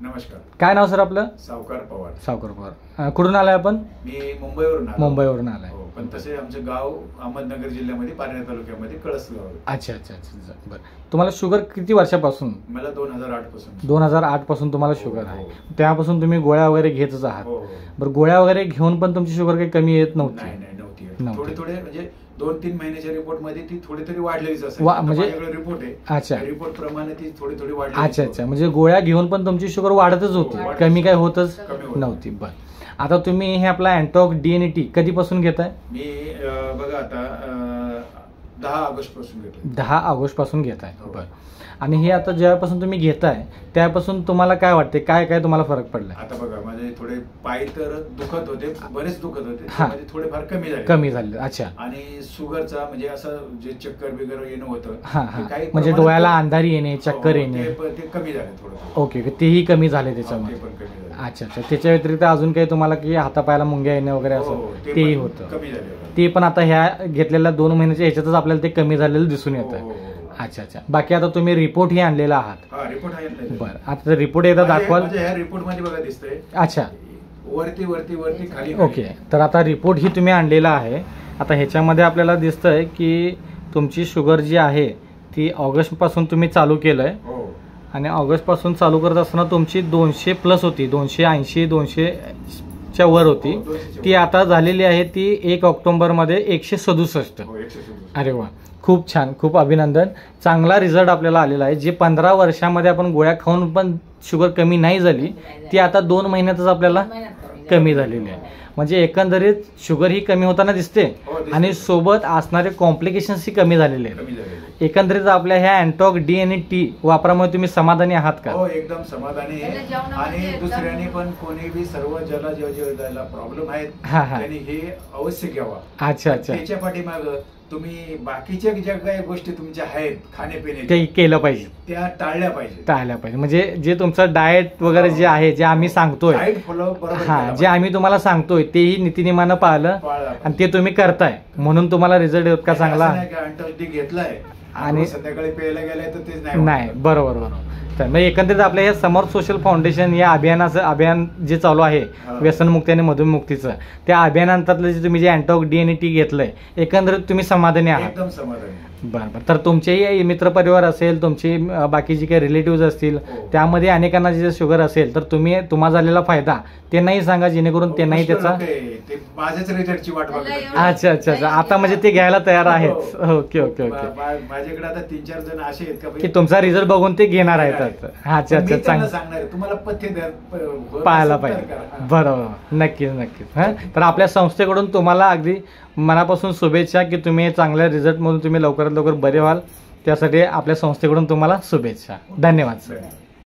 नमस्कार. काय नाव सर आपलं? सावकार पवार. सावकार पवार. कुठून आलाय आपण? मी मुंबईवरून आलो. मुंबईवरून आलाय. हो, पण तसे आमचं गाव अहमदनगर जिल्ह्यामध्ये पारनेर तालुक्यामध्ये कळसगाव. अच्छा अच्छा अच्छा. बरं, तुम्हाला शुगर किती वर्षापासून? मला 2008 पासून. 2008 पासून तुम्हाला शुगर आहे. तेव्हापासून तुम्ही गोळ्या वगैरे घेतच आहात. बरं, गोळ्या वगैरे घेऊन पण तुमची शुगर काही कमी येत नव्हती? नाही नव्हती. थोडे थोडे म्हणजे 2-3 महिन्याच्या रिपोर्ट मध्ये ती थोडी थोडी वाढलेलीच असेल. म्हणजे रिपोर्ट आहे. अच्छा, रिपोर्ट प्रमाणे ती थोडी थोडी वाढली. अच्छा अच्छा. म्हणजे गोळ्या घेऊन पण तुमची शुगर वाढतच होती, कमी काय होतच नव्हती. बरं, आता तुम्ही हे आपला अँटॉक DNT कधीपासून घेताय? मी बघा आता 10 ऑगस्ट पासून घेतोय. 10 ऑगस्ट पासून घेताय. बरं, आणि हे आता ज्यापासून तुम्ही घेताय त्यापासून तुम्हाला काय वाटते, काय काय तुम्हाला फरक पडला? आता बघा माझे थोडे पाय तर दुखत होते, बरेच दुखत होते, म्हणजे थोडेफार कमी झाले. अच्छा. आणि शुगरचा म्हणजे असं जे चक्कर बिगर येणं होतं, म्हणजे डोळ्याला अंधारी येणे, चक्कर येणे, ते कमी झाले थोडं. ओके, तेही कमी झाले त्याच्यामध्ये. अच्छा अच्छा. त्याच्या व्यतिरिक्त अजून काही तुम्हाला की हातापायाला मुंग्या येणे वगैरे असं तेही होतं? कमी झाले. ते पण आता ह्या घेतलेल्या 2 महिन्याच्या ह्याच्यातच आपल्याला ते कमी झालेलं दिसून येतं. अच्छा अच्छा. बाकी आता तुम्ही रिपोर्ट ही आणलेला आहात? रिपोर्ट आहे. बरं, आता रिपोर्ट एकदा दाखवाल? रिपोर्ट मध्ये बघा दिसतंय. अच्छा, वरती वरती वरती खाली. ओके, तर आता रिपोर्ट ही तुम्ही आणलेला आहे. आता ह्याच्यामध्ये आपल्याला दिसतंय की तुमची शुगर जी आहे ती ऑगस्ट पासून तुम्ही चालू केलंय, आणि ऑगस्ट पासून चालू करत असताना तुमची 200+ होती, 280 200च्या वर होती. ती आता झालेली आहे ती 1 ऑक्टोबर मध्ये 167. अरे वा, खूप छान, खूप अभिनंदन. चांगला रिझल्ट आपल्याला आलेला आहे. जे 15 वर्षामध्ये आपण गोळ्या खाऊन पण शुगर कमी नाही झाली, ती आता 2 महिन्यातच आपल्याला कमी झालेली आहे. म्हणजे एकंदरीत शुगर ही कमी होताना दिसते, आणि सोबत असणारे कॉम्प्लिकेशन्स ही कमी झालेले आहेत. एकंदरीत आपल्या ह्या अँटॉक DNT वापरामुळे तुम्ही समाधानी आहात का? हो, एकदम समाधानी आहे. आणि दुसऱ्याने पण कोणी बी सर्व ज्याला प्रॉब्लेम आहेत त्यांनी हे अवश्य घ्यावा. अच्छा अच्छा. त्याच्या पाठीमागं तुम्ही बाकीच्या ज्या काही गोष्टी तुमच्या आहेत खाण्यापिण्याच्या, ते केलं पाहिजे, त्या टाळल्या पाहिजे. म्हणजे जे तुमचं डाएट वगैरे जे आहे, जे आम्ही सांगतोय, जे आम्ही तुम्हाला सांगतोय तेही नीतिनियमानं पाळलं, आणि ते तुम्ही करताय म्हणून तुम्हाला रिझल्ट इतका चांगला घेतलाय आणि संध्याकाळी प्यायला गेलाय तर तेच नाही. बरोबर. तर एकंदरीत आपल्या हे समर्थ सोशल फाउंडेशन या अभियान जे चालू आहे व्यसनमुक्ती आणि मधुमेहमुक्तीचं, त्या अभियानांतर्गत जे तुम्ही जे अँटॉक DNT घेतलंय, एकंदरीत तुम्ही समाधानी आहात? एकदम समाधानी. बरं. तर तुमचेही मित्रपरिवार असेल, तुमची बाकी जी काही रिलेटिव्ह असतील, त्यामध्ये अनेकांना जे शुगर असेल, तर तुम्हाला झालेला फायदा त्यांनाही सांगा, जेणेकरून त्यांनाही त्याचा माझ्याच रिझल्टची वाट बघत. अच्छा अच्छा अच्छा. आता म्हणजे ते घ्यायला तयार आहेत. Okay okay okay. माझ्याकडे आता 3-4 जण असे आहेत की तुमचा रिझल्ट बघून ते घेणार आहेत. अच्छा अच्छा. चांगलं सांगणार, तुम्हाला पथ्य पाहायला पाहिजे. बरोबर, नक्कीच नक्कीच. तर आपल्या संस्थेकडून तुम्हाला अगदी मनापासून शुभेच्छा की तुम्ही चांगल्या रिझल्ट मधून तुम्ही लवकरात लवकर बरे व्हाल. त्यासाठी आपल्या संस्थेकडून तुम्हाला शुभेच्छा. धन्यवाद सर.